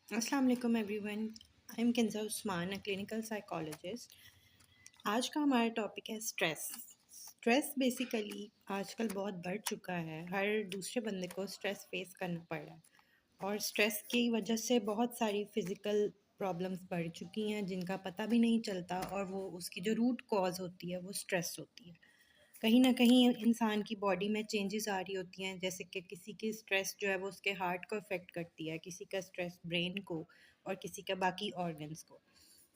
अस्सलाम वालेकुम everyone. I am Kinza Usman, a clinical psychologist. आज का हमारा टॉपिक है स्ट्रेस। स्ट्रेस बेसिकली आजकल बहुत बढ़ चुका है। हर दूसरे बंदे को स्ट्रेस फेस करना पड़ रहा है और स्ट्रेस की वजह से बहुत सारी फ़िज़िकल प्रॉब्लम्स बढ़ चुकी हैं जिनका पता भी नहीं चलता, और वो उसकी जो रूट कॉज़ होती है वो स्ट्रेस होती है। कहीं न कहीं इंसान की बॉडी में चेंजेस आ रही होती हैं, जैसे कि किसी की स्ट्रेस जो है वो उसके हार्ट को अफ़ेक्ट करती है, किसी का स्ट्रेस ब्रेन को और किसी का बाकी ऑर्गन्स को।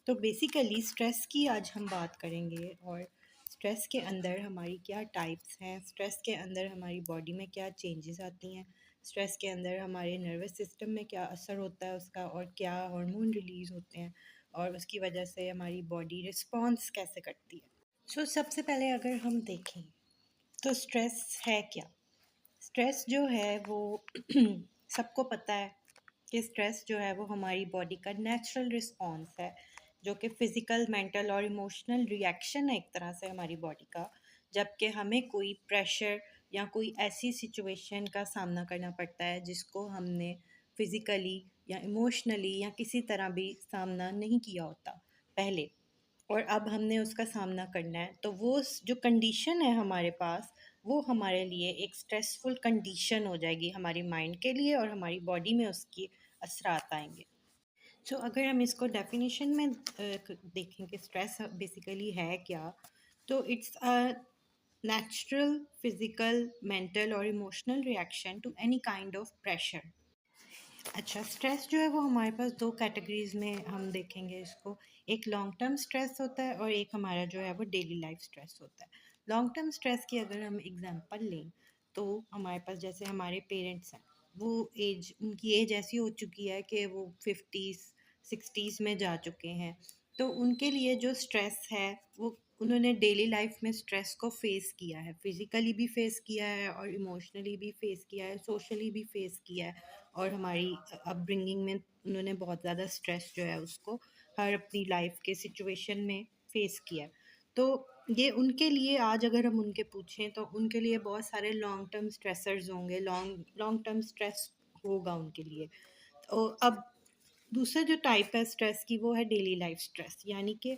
तो बेसिकली स्ट्रेस की आज हम बात करेंगे, और स्ट्रेस के अंदर हमारी क्या टाइप्स हैं, स्ट्रेस के अंदर हमारी बॉडी में क्या चेंजेस आती हैं, स्ट्रेस के अंदर हमारे नर्वस सिस्टम में क्या असर होता है उसका, और क्या हार्मोन रिलीज़ होते हैं और उसकी वजह से हमारी बॉडी रिस्पॉन्स कैसे करती है। सबसे पहले अगर हम देखें तो स्ट्रेस है क्या? स्ट्रेस जो है वो सबको पता है कि स्ट्रेस जो है वो हमारी बॉडी का नेचुरल रिस्पॉन्स है, जो कि फ़िज़िकल, मेंटल और इमोशनल रिएक्शन है एक तरह से हमारी बॉडी का, जबकि हमें कोई प्रेशर या कोई ऐसी सिचुएशन का सामना करना पड़ता है जिसको हमने फ़िज़िकली या इमोशनली या किसी तरह भी सामना नहीं किया होता पहले, और अब हमने उसका सामना करना है। तो वो जो कंडीशन है हमारे पास, वो हमारे लिए एक स्ट्रेसफुल कंडीशन हो जाएगी हमारी माइंड के लिए, और हमारी बॉडी में उसकी असरात आएंगे। अगर हम इसको डेफिनेशन में देखें कि स्ट्रेस बेसिकली है क्या, तो it's a natural physical, mental और emotional reaction to any kind of pressure. अच्छा, स्ट्रेस जो है वो हमारे पास 2 कैटेगरीज़ में हम देखेंगे इसको। एक लॉन्ग टर्म स्ट्रेस होता है और एक हमारा जो है वो डेली लाइफ स्ट्रेस होता है। लॉन्ग टर्म स्ट्रेस की अगर हम एग्ज़ाम्पल लें, तो हमारे पास जैसे हमारे पेरेंट्स हैं, वो उनकी एज ऐसी हो चुकी है कि वो 50s 60s में जा चुके हैं। तो उनके लिए जो स्ट्रेस है वो, उन्होंने डेली लाइफ में स्ट्रेस को फ़ेस किया है, फ़िज़िकली भी फ़ेस किया है और इमोशनली भी फ़ेस किया है, सोशली भी फ़ेस किया है, और हमारी अपब्रिंगिंग में उन्होंने बहुत ज़्यादा स्ट्रेस जो है उसको हर अपनी लाइफ के सिचुएशन में फेस किया है। तो ये उनके लिए, आज अगर हम उनके पूछें तो उनके लिए बहुत सारे लॉन्ग टर्म स्ट्रेसर्स होंगे, लॉन्ग लॉन्ग टर्म स्ट्रेस होगा उनके लिए। तो अब दूसरा जो टाइप है स्ट्रेस की, वो है डेली लाइफ स्ट्रेस, यानी कि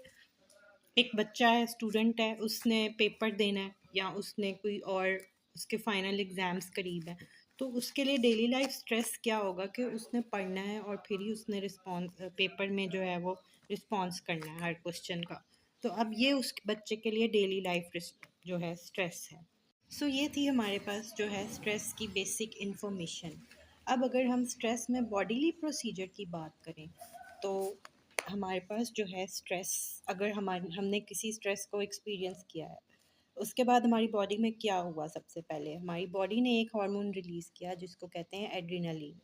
एक बच्चा है, स्टूडेंट है, उसने पेपर देना है या उसने कोई और, उसके फाइनल एग्ज़ाम्स करीब हैं, तो उसके लिए डेली लाइफ स्ट्रेस क्या होगा कि उसने पढ़ना है और फिर ही उसने पेपर में जो है वो रिस्पॉन्स करना है हर क्वेश्चन का। तो अब ये उस बच्चे के लिए डेली लाइफ जो है स्ट्रेस है। ये थी हमारे पास जो है स्ट्रेस की बेसिक इन्फॉर्मेशन। अब अगर हम स्ट्रेस में बॉडीली प्रोसीजर की बात करें, तो हमारे पास जो है स्ट्रेस, अगर हमने किसी स्ट्रेस को एक्सपीरियंस किया है, उसके बाद हमारी बॉडी में क्या हुआ, सबसे पहले हमारी बॉडी ने एक हार्मोन रिलीज़ किया जिसको कहते हैं एड्रेनलिन।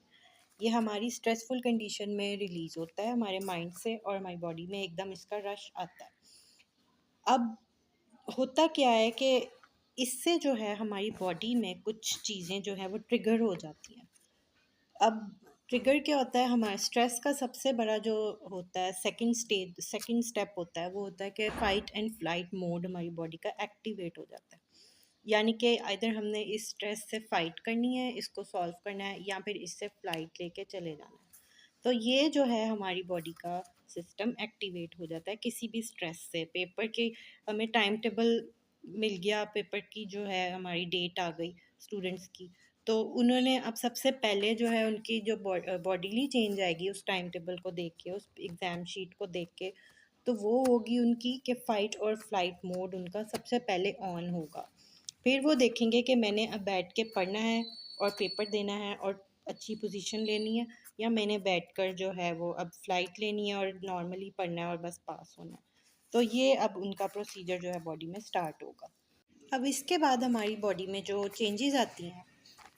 ये हमारी स्ट्रेसफुल कंडीशन में रिलीज़ होता है हमारे माइंड से, और हमारी बॉडी में एकदम इसका रश आता है। अब होता क्या है कि इससे जो है हमारी बॉडी में कुछ चीज़ें जो हैं वो ट्रिगर हो जाती हैं। अब ट्रिगर क्या होता है, हमारा स्ट्रेस का सबसे बड़ा जो होता है सेकंड स्टेप होता है, वो होता है कि फ़ाइट एंड फ्लाइट मोड हमारी बॉडी का एक्टिवेट हो जाता है। यानी कि इधर हमने इस स्ट्रेस से फ़ाइट करनी है, इसको सॉल्व करना है, या फिर इससे फ़्लाइट लेके चले जाना है। तो ये जो है हमारी बॉडी का सिस्टम एक्टिवेट हो जाता है किसी भी स्ट्रेस से। पेपर की हमें टाइम टेबल मिल गया, पेपर की जो है हमारी डेट आ गई स्टूडेंट्स की, तो उन्होंने अब सबसे पहले जो है उनकी जो बॉडीली चेंज आएगी उस टाइम टेबल को देख के, उस एग्ज़ाम शीट को देख के, तो वो होगी उनकी कि फ़ाइट और फ्लाइट मोड उनका सबसे पहले ऑन होगा। फिर वो देखेंगे कि मैंने अब बैठ के पढ़ना है और पेपर देना है और अच्छी पोजीशन लेनी है, या मैंने बैठकर जो है वो अब फ़्लाइट लेनी है और नॉर्मली पढ़ना है और बस पास होना है। तो ये अब उनका प्रोसीजर जो है बॉडी में स्टार्ट होगा। अब इसके बाद हमारी बॉडी में जो चेंजेस आती हैं,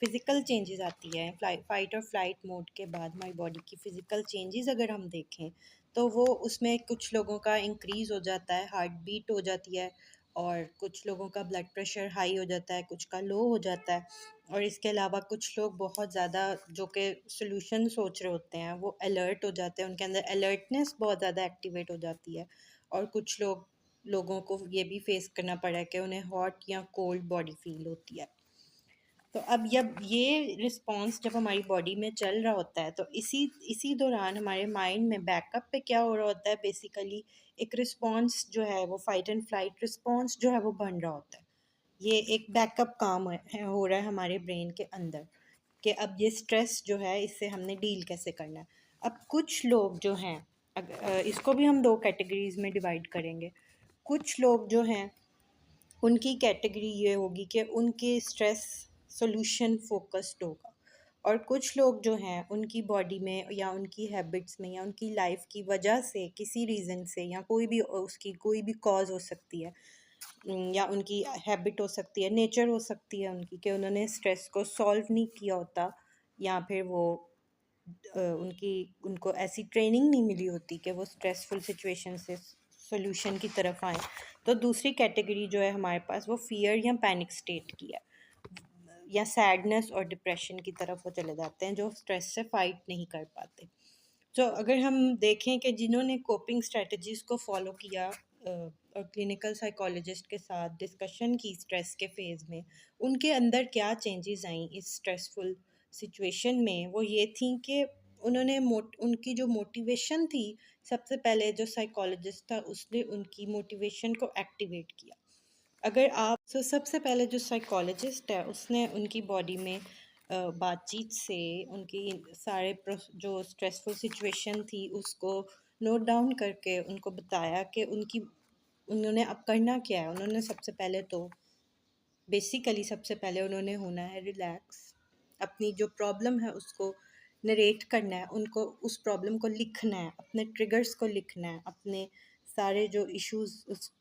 फ़िज़िकल चेंजेस आती हैं, फ़ाइट और फ्लाइट मोड के बाद हमारी बॉडी की फ़िज़िकल चेंजेस अगर हम देखें, तो वो उसमें कुछ लोगों का इंक्रीज़ हो जाता है, हार्ट बीट हो जाती है, और कुछ लोगों का ब्लड प्रेशर हाई हो जाता है, कुछ का लो हो जाता है, और इसके अलावा कुछ लोग बहुत ज़्यादा जो कि सॉल्यूशन सोच रहे होते हैं, वो अलर्ट हो जाते हैं, उनके अंदर अलर्टनेस बहुत ज़्यादा एक्टिवेट हो जाती है, और कुछ लोगों को ये भी फेस करना पड़ा है कि उन्हें हॉट या कोल्ड बॉडी फील होती है। तो अब जब ये रिस्पॉन्स जब हमारी बॉडी में चल रहा होता है तो इसी इसी दौरान हमारे माइंड में बैकअप पे क्या हो रहा होता है, बेसिकली एक रिस्पॉन्स जो है वो फाइट एंड फ्लाइट रिस्पॉन्स जो है वो बन रहा होता है। ये एक बैकअप काम हो रहा है हमारे ब्रेन के अंदर कि अब ये स्ट्रेस जो है इससे हमने डील कैसे करना है। अब कुछ लोग जो हैं, इसको भी हम दो कैटेगरीज में डिवाइड करेंगे। कुछ लोग जो हैं उनकी कैटेगरी ये होगी कि उनके स्ट्रेस सॉल्यूशन फोकस्ड होगा, और कुछ लोग जो हैं उनकी बॉडी में या उनकी हैबिट्स में या उनकी लाइफ की वजह से किसी रीज़न से या कोई भी उसकी कोई भी कॉज हो सकती है, या उनकी हैबिट हो सकती है, नेचर हो सकती है उनकी कि उन्होंने स्ट्रेस को सॉल्व नहीं किया होता, या फिर वो उनकी उनको ऐसी ट्रेनिंग नहीं मिली होती कि वो स्ट्रेसफुल सिचुएशन से सॉल्यूशन की तरफ आए। तो दूसरी कैटेगरी जो है हमारे पास वो फियर या पैनिक स्टेट की है, या सैडनेस और डिप्रेशन की तरफ वो चले जाते हैं जो स्ट्रेस से फाइट नहीं कर पाते। तो अगर हम देखें कि जिन्होंने कोपिंग स्ट्रेटजीज़ को फॉलो किया और क्लिनिकल साइकोलॉजिस्ट के साथ डिस्कशन की स्ट्रेस के फेज़ में, उनके अंदर क्या चेंजेस आई इस स्ट्रेसफुल सिचुएशन में, वो ये थी कि उन्होंने उनकी जो मोटिवेशन थी, सबसे पहले जो साइकोलॉजिस्ट था उसने उनकी मोटिवेशन को एक्टिवेट किया। अगर आप सबसे पहले जो साइकोलॉजिस्ट है उसने उनकी बॉडी में बातचीत से उनकी सारे जो स्ट्रेसफुल सिचुएशन थी उसको नोट डाउन करके उनको बताया कि उनकी उन्होंने अब करना क्या है। उन्होंने सबसे पहले तो बेसिकली सबसे पहले उन्होंने होना है रिलैक्स, अपनी जो प्रॉब्लम है उसको नरेट करना है, उनको उस प्रॉब्लम को लिखना है, अपने ट्रिगर्स को लिखना है, अपने सारे जो इश्यूज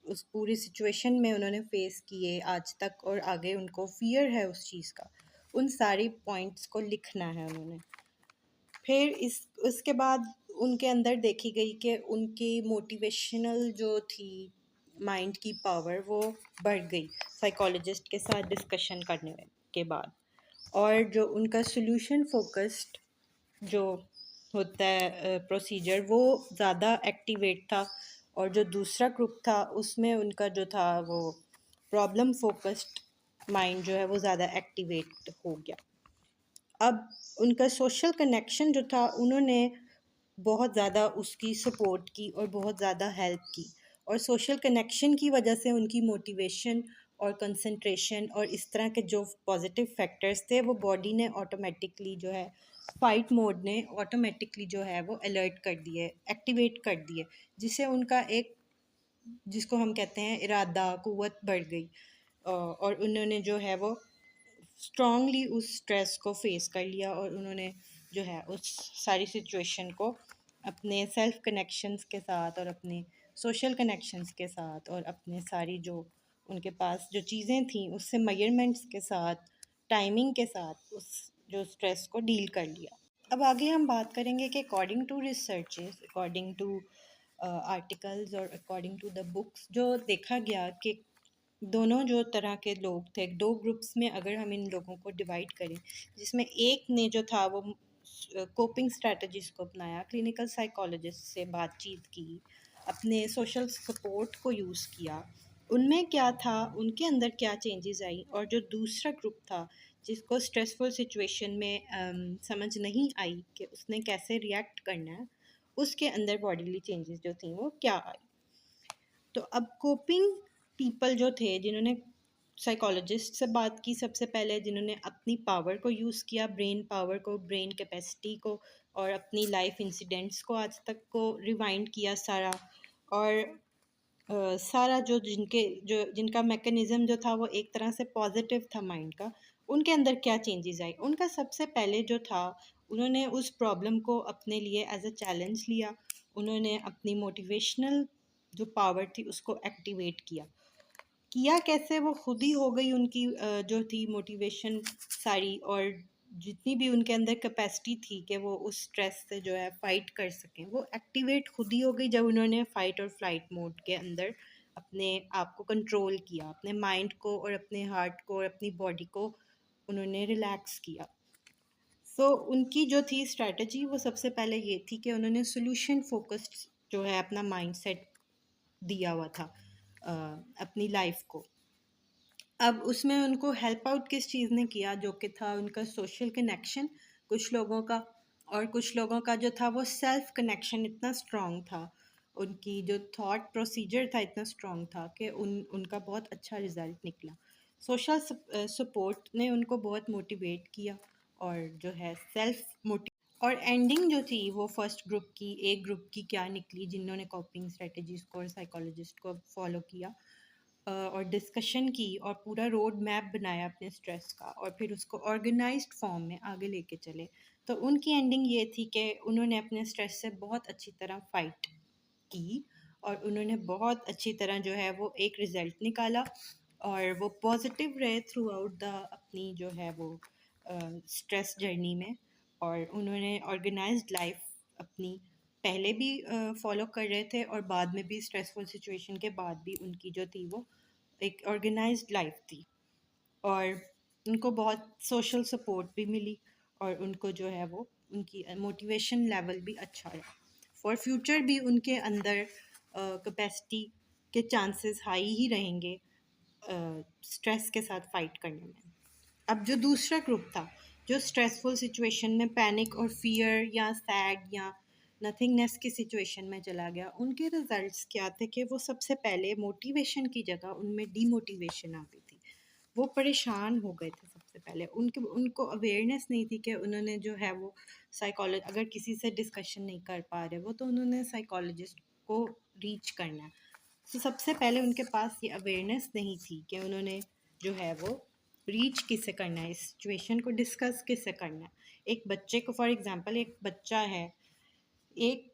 उस पूरी सिचुएशन में उन्होंने फेस किए आज तक और आगे उनको फियर है उस चीज़ का, उन सारी पॉइंट्स को लिखना है उन्होंने। फिर इस उसके बाद उनके अंदर देखी गई कि उनकी मोटिवेशनल जो थी माइंड की पावर वो बढ़ गई साइकोलॉजिस्ट के साथ डिस्कशन करने के बाद, और जो उनका सोल्यूशन फोकस्ड जो होता है प्रोसीजर वो ज़्यादा एक्टिवेट था, और जो दूसरा ग्रुप था उसमें उनका जो था वो प्रॉब्लम फोकस्ड माइंड जो है वो ज़्यादा एक्टिवेट हो गया। अब उनका सोशल कनेक्शन जो था उन्होंने बहुत ज़्यादा उसकी सपोर्ट की और बहुत ज़्यादा हेल्प की, और सोशल कनेक्शन की वजह से उनकी मोटिवेशन और कंसंट्रेशन और इस तरह के जो पॉजिटिव फैक्टर्स थे वो बॉडी ने ऑटोमेटिकली जो है फाइट मोड ने ऑटोमेटिकली जो है वो अलर्ट कर दिए, एक्टिवेट कर दिए, जिससे उनका एक जिसको हम कहते हैं इरादा कुव्वत बढ़ गई, और उन्होंने जो है वो स्ट्रांगली उस स्ट्रेस को फेस कर लिया, और उन्होंने जो है उस सारी सिचुएशन को अपने सेल्फ कनेक्शंस के साथ और अपने सोशल कनेक्शंस के साथ और अपने सारी जो उनके पास जो चीज़ें थी उससे मेजरमेंट्स के साथ टाइमिंग के साथ उस जो स्ट्रेस को डील कर लिया। अब आगे हम बात करेंगे कि according to researches, according to articles और अकॉर्डिंग टू द बुक्स जो देखा गया कि दोनों जो तरह के लोग थे, दो ग्रुप्स में अगर हम इन लोगों को डिवाइड करें, जिसमें एक ने जो था वो कोपिंग स्ट्रेटजीज को अपनाया, क्लिनिकल साइकोलॉजिस्ट से बातचीत की, अपने सोशल सपोर्ट को यूज़ किया, उनमें क्या था, उनके अंदर क्या चेंजेस आई, और जो दूसरा ग्रुप था जिसको स्ट्रेसफुल सिचुएशन में समझ नहीं आई कि उसने कैसे रिएक्ट करना है, उसके अंदर बॉडीली चेंजेस जो थी वो क्या आई। तो अब कोपिंग पीपल जो थे जिन्होंने साइकोलॉजिस्ट से बात की सबसे पहले, जिन्होंने अपनी पावर को यूज़ किया, ब्रेन पावर को, ब्रेन कैपेसिटी को, और अपनी लाइफ इंसिडेंट्स को आज तक को रिवाइंड किया सारा, और सारा जो जिनका मैकेनिज़्म जो था वो एक तरह से पॉजिटिव था माइंड का, उनके अंदर क्या चेंजेस आए। उनका सबसे पहले जो था उन्होंने उस प्रॉब्लम को अपने लिए एज अ चैलेंज लिया, उन्होंने अपनी मोटिवेशनल जो पावर थी उसको एक्टिवेट किया। किया कैसे, वो खुद ही हो गई उनकी जो थी मोटिवेशन सारी, और जितनी भी उनके अंदर कैपेसिटी थी कि वो उस स्ट्रेस से जो है फाइट कर सकें वो एक्टिवेट खुद ही हो गई जब उन्होंने फाइट और फ्लाइट मोड के अंदर अपने आप को कंट्रोल किया, अपने माइंड को और अपने हार्ट को और अपनी बॉडी को उन्होंने रिलैक्स किया। उनकी जो थी स्ट्रैटेजी वो सबसे पहले ये थी कि उन्होंने सोल्यूशन फोकस्ड जो है अपना माइंडसेट दिया हुआ था अपनी लाइफ को। अब उसमें उनको हेल्प आउट किस चीज़ ने किया, जो कि था उनका सोशल कनेक्शन कुछ लोगों का, और कुछ लोगों का जो था वो सेल्फ कनेक्शन इतना स्ट्रॉन्ग था, उनकी जो थॉट प्रोसीजर था इतना स्ट्रॉन्ग था कि उनका बहुत अच्छा रिजल्ट निकला। सोशल सपोर्ट ने उनको बहुत मोटिवेट किया, और जो है सेल्फ मोटिव, और एंडिंग जो थी वो फर्स्ट ग्रुप की, एक ग्रुप की क्या निकली जिन्होंने कॉपिंग स्ट्रेटजीज को और साइकोलॉजिस्ट को फॉलो किया, और डिस्कशन की और पूरा रोड मैप बनाया अपने स्ट्रेस का, और फिर उसको ऑर्गेनाइज्ड फॉर्म में आगे लेके चले। तो उनकी एंडिंग ये थी कि उन्होंने अपने स्ट्रेस से बहुत अच्छी तरह फाइट की, और उन्होंने बहुत अच्छी तरह जो है वो एक रिज़ल्ट निकाला, और वो पॉजिटिव रहे थ्रू आउट द अपनी जो है वो स्ट्रेस जर्नी में। और उन्होंने ऑर्गेनाइज्ड लाइफ अपनी पहले भी फॉलो कर रहे थे, और बाद में भी स्ट्रेसफुल सिचुएशन के बाद भी उनकी जो थी वो एक ऑर्गेनाइज्ड लाइफ थी, और उनको बहुत सोशल सपोर्ट भी मिली, और उनको जो है वो उनकी मोटिवेशन लेवल भी अच्छा रहा। फॉर फ्यूचर भी उनके अंदर कैपेसिटी के चांसेस हाई ही रहेंगे स्ट्रेस के साथ फाइट करने में। अब जो दूसरा ग्रुप था, जो स्ट्रेसफुल सिचुएशन में पैनिक और फियर या सैड या नथिंगनेस की सिचुएशन में चला गया, उनके रिजल्ट्स क्या थे कि वो सबसे पहले मोटिवेशन की जगह उनमें डीमोटिवेशन आ गई थी। वो परेशान हो गए थे सबसे पहले, उनके उनको अवेयरनेस नहीं थी कि उन्होंने जो है वो अगर किसी से डिस्कशन नहीं कर पा रहे वो, तो उन्होंने साइकोलॉजिस्ट को रीच करना है। तो सबसे पहले उनके पास ये अवेयरनेस नहीं थी कि उन्होंने जो है वो रीच किससे करना है, इस सिचुएशन को डिस्कस किससे करना है। एक बच्चे को, फॉर एग्जांपल एक बच्चा है, एक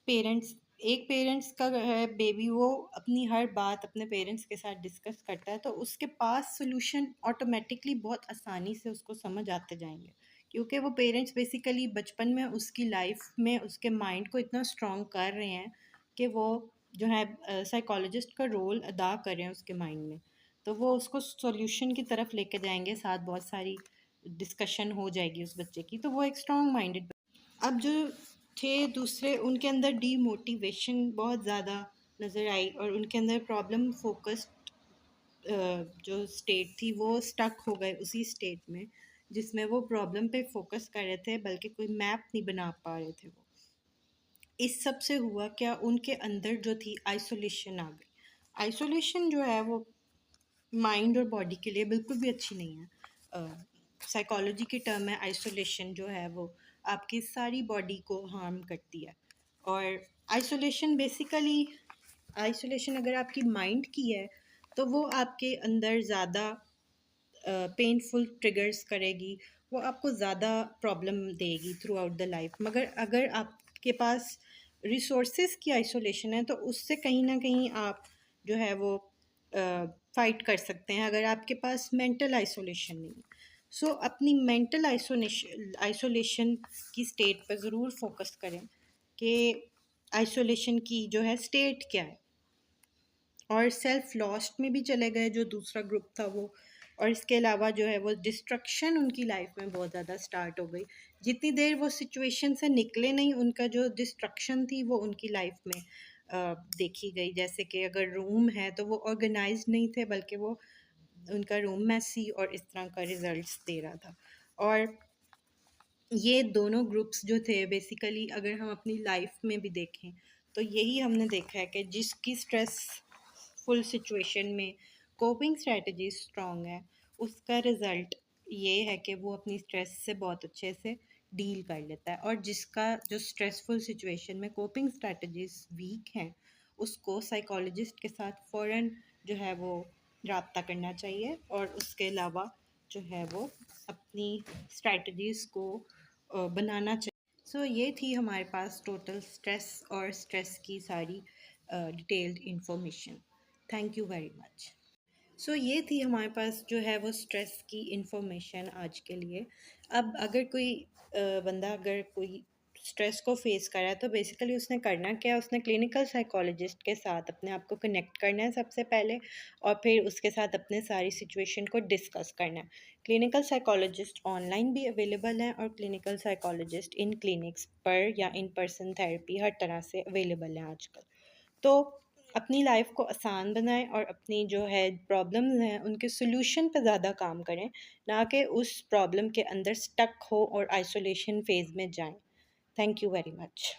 पेरेंट्स एक पेरेंट्स का है बेबी, वो अपनी हर बात अपने पेरेंट्स के साथ डिस्कस करता है, तो उसके पास सोल्यूशन ऑटोमेटिकली बहुत आसानी से उसको समझ आते जाएंगे, क्योंकि वो पेरेंट्स बेसिकली बचपन में उसकी लाइफ में उसके माइंड को इतना स्ट्रॉन्ग कर रहे हैं कि वो जो है साइकोलॉजिस्ट का रोल अदा कर रहे हैं उसके माइंड में। तो वो उसको सॉल्यूशन की तरफ लेके जाएंगे, साथ बहुत सारी डिस्कशन हो जाएगी उस बच्चे की, तो वो एक स्ट्रॉन्ग माइंडेड। अब जो थे दूसरे, उनके अंदर डीमोटिवेशन बहुत ज़्यादा नज़र आई, और उनके अंदर प्रॉब्लम फोकस्ड जो स्टेट थी वो स्टक हो गए उसी स्टेट में जिसमें वो प्रॉब्लम पे फोकस कर रहे थे, बल्कि कोई मैप नहीं बना पा रहे थे वो। इस सब से हुआ क्या, उनके अंदर जो थी आइसोलेशन आ गई। आइसोलेशन जो है वो माइंड और बॉडी के लिए बिल्कुल भी अच्छी नहीं है। साइकोलॉजी की टर्म है आइसोलेशन, जो है वो आपकी सारी बॉडी को हार्म करती है। और आइसोलेशन बेसिकली, आइसोलेशन अगर आपकी माइंड की है तो वो आपके अंदर ज़्यादा पेनफुल ट्रिगर्स करेगी, वो आपको ज़्यादा प्रॉब्लम देगी थ्रू आउट द लाइफ। मगर अगर आपके पास रिसोर्सेज की आइसोलेशन है तो उससे कहीं ना कहीं आप जो है वो फाइट कर सकते हैं, अगर आपके पास मेंटल आइसोलेशन नहीं। सो अपनी मेंटल आइसोलेशन की स्टेट पर ज़रूर फोकस करें कि आइसोलेशन की जो है स्टेट क्या है। और सेल्फ लॉस्ट में भी चले गए जो दूसरा ग्रुप था वो। और इसके अलावा जो है वो डिस्ट्रक्शन उनकी लाइफ में बहुत ज़्यादा स्टार्ट हो गई। जितनी देर वो सिचुएशन से निकले नहीं, उनका जो डिस्ट्रक्शन थी वो उनकी लाइफ में देखी गई। जैसे कि अगर रूम है तो वो ऑर्गेनाइज नहीं थे, बल्कि वो उनका रूम मैसी और इस तरह का रिजल्ट्स दे रहा था। और ये दोनों ग्रुप्स जो थे बेसिकली, अगर हम अपनी लाइफ में भी देखें तो यही हमने देखा है कि जिसकी स्ट्रेसफुल सिचुएशन में कोपिंग स्ट्रेटजी स्ट्रॉन्ग है, उसका रिज़ल्ट ये है कि वो अपनी स्ट्रेस से बहुत अच्छे से डील कर लेता है। और जिसका जो स्ट्रेसफुल सिचुएशन में कोपिंग स्ट्रेटजीज वीक हैं, उसको साइकोलॉजिस्ट के साथ फ़ौरन जो है वो रब्ता करना चाहिए, और उसके अलावा जो है वो अपनी स्ट्रेटजीज़ को बनाना चाहिए। सो ये थी हमारे पास टोटल स्ट्रेस और स्ट्रेस की सारी detailed information. Thank you very much. So ये थी हमारे पास जो है वो स्ट्रेस की इंफॉर्मेशन आज के लिए। अब अगर कोई बंदा अगर कोई स्ट्रेस को फेस कर रहा है तो बेसिकली उसने करना क्या है, उसने क्लिनिकल साइकोलॉजिस्ट के साथ अपने आप को कनेक्ट करना है सबसे पहले, और फिर उसके साथ अपने सारी सिचुएशन को डिस्कस करना है। क्लिनिकल साइकोलॉजिस्ट ऑनलाइन भी अवेलेबल हैं, और क्लिनिकल साइकोलॉजिस्ट इन क्लिनिक्स पर या इन पर्सन थेरेपी हर तरह से अवेलेबल हैं आजकल। तो अपनी लाइफ को आसान बनाएं और अपनी जो है प्रॉब्लम्स हैं उनके सॉल्यूशन पर ज़्यादा काम करें, ना कि उस प्रॉब्लम के अंदर स्टक हो और आइसोलेशन फेज में जाएं। Thank you very much.